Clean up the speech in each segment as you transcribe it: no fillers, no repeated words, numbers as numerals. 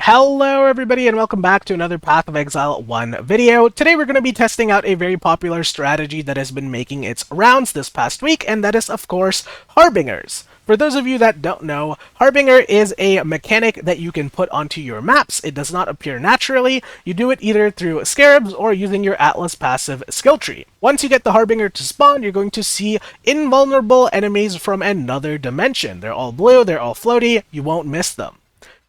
Hello everybody and welcome back to another Path of Exile 1 video. Today we're going to be testing out a very popular strategy that has been making its rounds this past week, and that is of course Harbingers. For those of you that don't know, Harbinger is a mechanic that you can put onto your maps. It does not appear naturally. You do it either through scarabs or using your Atlas passive skill tree. Once you get the Harbinger to spawn, you're going to see invulnerable enemies from another dimension. They're all blue, they're all floaty, you won't miss them.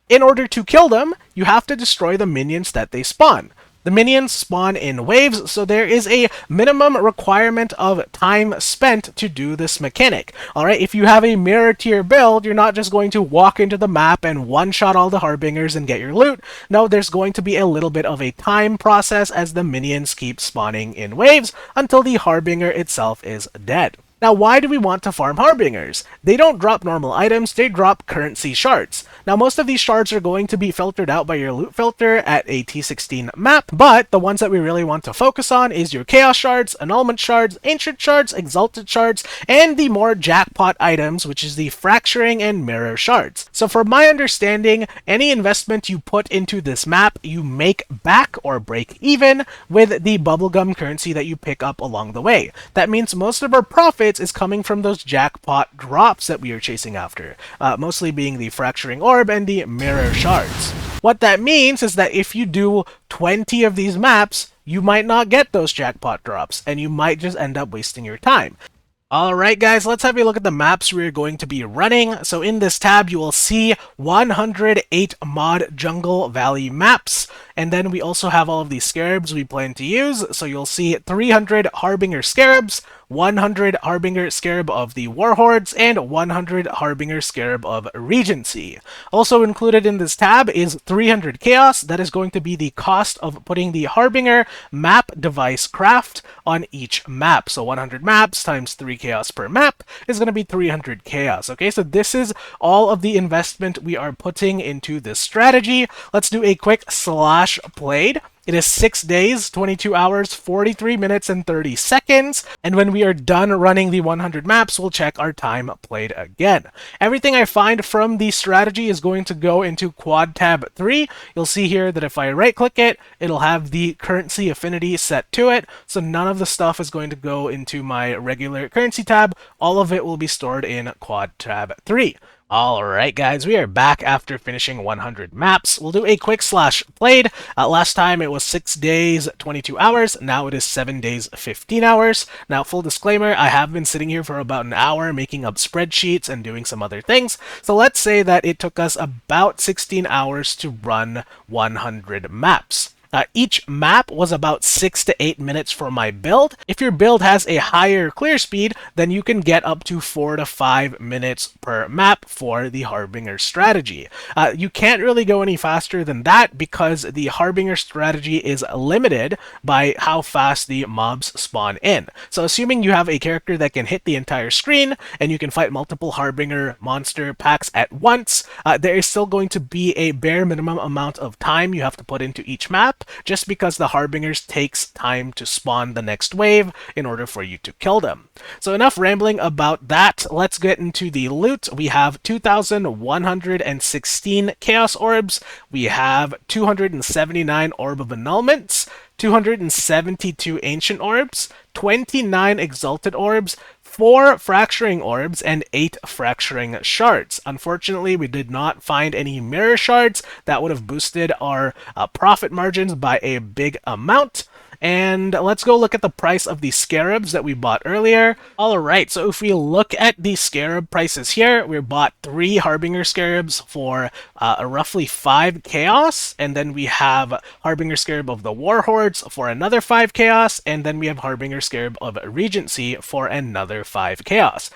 In order to kill them, you have to destroy the minions that they spawn. The minions spawn in waves, so there is a minimum requirement of time spent to do this mechanic. Alright, if you have a mirror tier build, you're not just going to walk into the map and one-shot all the Harbingers and get your loot. No, there's going to be a little bit of a time process as the minions keep spawning in waves until the Harbinger itself is dead. Now, why do we want to farm Harbingers? They don't drop normal items, they drop currency shards. Now, most of these shards are going to be filtered out by your loot filter at a T16 map, but the ones that we really want to focus on is your Chaos Shards, Annulment Shards, Ancient Shards, Exalted Shards, and the more jackpot items, which is the Fracturing and Mirror Shards. So from my understanding, any investment you put into this map, you make back or break even with the bubblegum currency that you pick up along the way. That means most of our profit is coming from those jackpot drops that we are chasing after, mostly being the Fracturing Orb and the Mirror Shards. What that means is that if you do 20 of these maps, you might not get those jackpot drops, and you might just end up wasting your time. Alright guys, let's have a look at the maps we're going to be running. So in this tab, you will see 108 mod Jungle Valley maps, and then we also have all of these scarabs we plan to use. So you'll see 300 Harbinger scarabs, 100 Harbinger Scarab of the Warhordes, and 100 Harbinger Scarab of Regency. Also included in this tab is 300 Chaos. That is going to be the cost of putting the Harbinger map device craft on each map. So 100 maps times 3 Chaos per map is going to be 300 Chaos. Okay, so this is all of the investment we are putting into this strategy. Let's do a quick slash played. It is 6 days, 22 hours, 43 minutes, and 30 seconds. And when we are done running the 100 maps, we'll check our time played again. Everything I find from the strategy is going to go into Quad Tab 3. You'll see here that if I right-click it, it'll have the currency affinity set to it. So none of the stuff is going to go into my regular currency tab. All of it will be stored in Quad Tab 3. Alright guys, we are back after finishing 100 maps. We'll do a quick slash played. Last time it was 6 days, 22 hours. Now it is 7 days, 15 hours. Now, full disclaimer, I have been sitting here for about an hour making up spreadsheets and doing some other things. So let's say that it took us about 16 hours to run 100 maps. Each map was about 6 to 8 minutes for my build. If your build has a higher clear speed, then you can get up to 4 to 5 minutes per map for the Harbinger strategy. You can't really go any faster than that because the Harbinger strategy is limited by how fast the mobs spawn in. So assuming you have a character that can hit the entire screen and you can fight multiple Harbinger monster packs at once, there is still going to be a bare minimum amount of time you have to put into each map, just because the Harbingers takes time to spawn the next wave in order for you to kill them. So enough rambling about that, let's get into the loot. We have 2,116 Chaos Orbs, we have 279 Orb of Annulments, 272 Ancient Orbs, 29 Exalted Orbs, 4 Fracturing Orbs, and 8 Fracturing Shards. Unfortunately, we did not find any Mirror Shards. That would have boosted our profit margins by a big amount. And let's go look at the price of the scarabs that we bought earlier. Alright, so if we look at the scarab prices here, we bought 3 Harbinger scarabs for roughly 5 chaos, and then we have Harbinger scarab of the Warhordes for another 5 chaos, and then we have Harbinger scarab of Regency for another 5 chaos.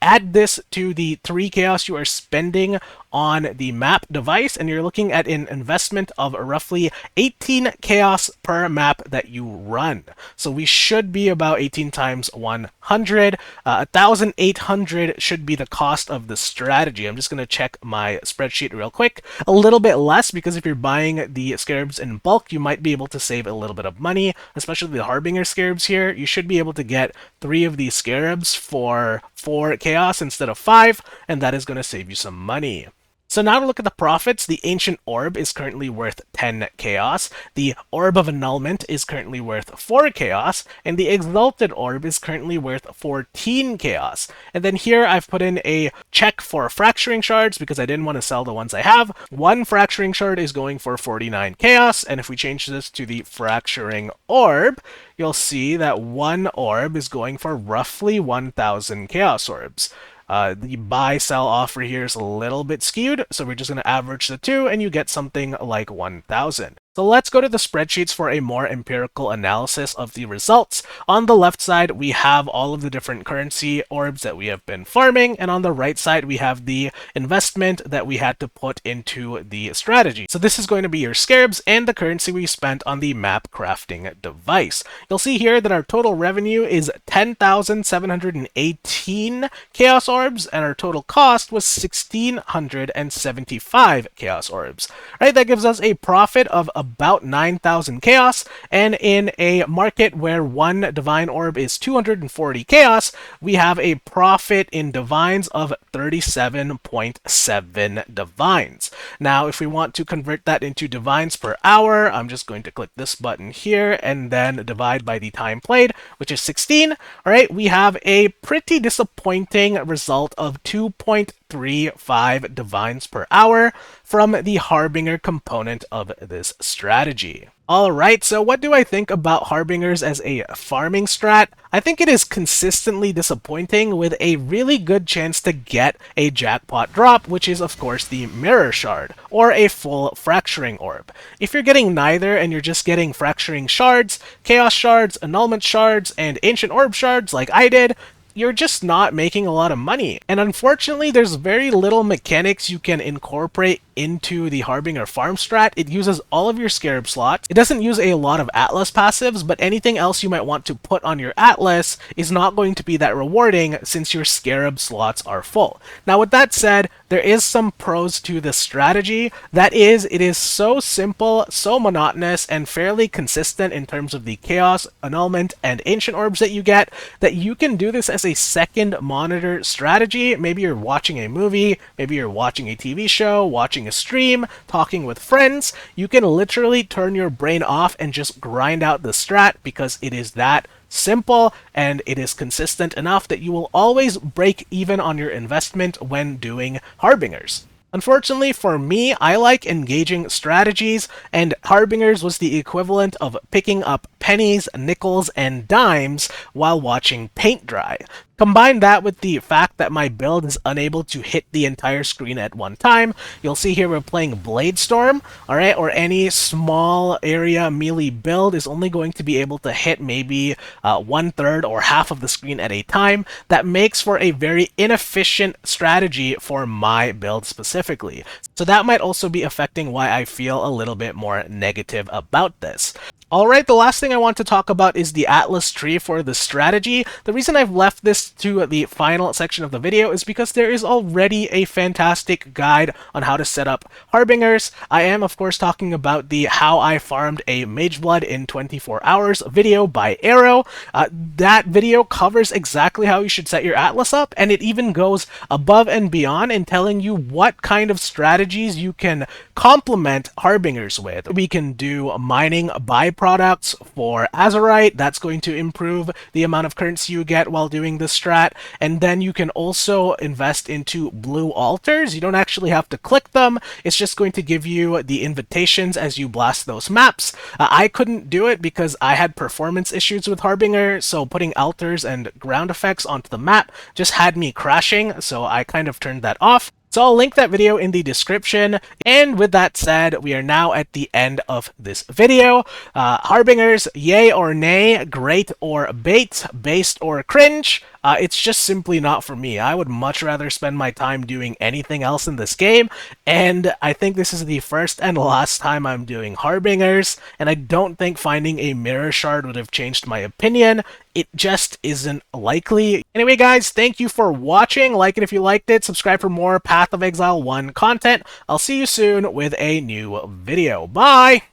Add this to the 3 chaos you are spending on the map device, and you're looking at an investment of roughly 18 chaos per map that you run. So we should be about 18 times 100. 1,800 should be the cost of the strategy. I'm just going to check my spreadsheet real quick. A little bit less, because if you're buying the scarabs in bulk, you might be able to save a little bit of money, especially the Harbinger scarabs here. You should be able to get 3 of these scarabs for 4 chaos instead of 5, and that is going to save you some money. So now to look at the profits, the Ancient Orb is currently worth 10 Chaos, the Orb of Annulment is currently worth 4 Chaos, and the Exalted Orb is currently worth 14 Chaos. And then here I've put in a check for Fracturing Shards because I didn't want to sell the ones I have. One Fracturing Shard is going for 49 Chaos, and if we change this to the Fracturing Orb, you'll see that one orb is going for roughly 1,000 Chaos Orbs. The buy-sell offer here is a little bit skewed, so we're just going to average the two, and you get something like 1,000. So let's go to the spreadsheets for a more empirical analysis of the results. On the left side, we have all of the different currency orbs that we have been farming, and on the right side, we have the investment that we had to put into the strategy. So this is going to be your scarabs and the currency we spent on the map crafting device. You'll see here that our total revenue is 10,718 chaos orbs, and our total cost was 1,675 chaos orbs. Right, that gives us a profit of about 9,000 chaos, and in a market where one divine orb is 240 chaos, we have a profit in divines of 37.7 divines. Now, if we want to convert that into divines per hour, I'm just going to click this button here and then divide by the time played, which is 16. All right, we have a pretty disappointing result of 2.35 divines per hour from the Harbinger component of this strategy. Alright, so what do I think about Harbingers as a farming strat? I think it is consistently disappointing with a really good chance to get a jackpot drop, which is of course the Mirror Shard, or a full Fracturing Orb. If you're getting neither and you're just getting Fracturing Shards, Chaos Shards, Annulment Shards, and Ancient Orb Shards like I did, you're just not making a lot of money. And unfortunately, there's very little mechanics you can incorporate into the Harbinger farm strat. It uses all of your Scarab slots. It doesn't use a lot of Atlas passives, but anything else you might want to put on your Atlas is not going to be that rewarding since your Scarab slots are full. Now with that said, there is some pros to this strategy. That is, it is so simple, so monotonous, and fairly consistent in terms of the Chaos, Annulment, and Ancient Orbs that you get, that you can do this as a second monitor strategy. Maybe you're watching a movie, maybe you're watching a TV show, watching a stream, talking with friends. You can literally turn your brain off and just grind out the strat because it is that simple and it is consistent enough that you will always break even on your investment when doing Harbingers. Unfortunately for me, I like engaging strategies, and Harbingers was the equivalent of picking up pennies, nickels, and dimes while watching paint dry. Combine that with the fact that my build is unable to hit the entire screen at one time. You'll see here we're playing Blade Storm, alright, or any small area melee build is only going to be able to hit maybe 1/3 or half of the screen at a time. That makes for a very inefficient strategy for my build specifically. So that might also be affecting why I feel a little bit more negative about this. Alright, the last thing I want to talk about is the Atlas tree for the strategy. The reason I've left this to the final section of the video is because there is already a fantastic guide on how to set up Harbingers. I am, of course, talking about the How I Farmed a Mageblood in 24 Hours video by Arrow. That video covers exactly how you should set your Atlas up, and it even goes above and beyond in telling you what kind of strategies you can complement Harbingers with. We can do mining byproducts for Azurite. That's going to improve the amount of currency you get while doing this strat. And then you can also invest into blue altars. You don't actually have to click them. It's just going to give you the invitations as you blast those maps. I couldn't do it because I had performance issues with Harbinger, so putting altars and ground effects onto the map just had me crashing, so I kind of turned that off. So I'll link that video in the description. And with that said, we are now at the end of this video. Harbingers, yay or nay, great or bait, based or cringe. It's just simply not for me. I would much rather spend my time doing anything else in this game, and I think this is the first and last time I'm doing Harbingers, and I don't think finding a Mirror Shard would have changed my opinion. It just isn't likely. Anyway guys, thank you for watching. Like it if you liked it, subscribe for more Path of Exile 1 content. I'll see you soon with a new video. Bye!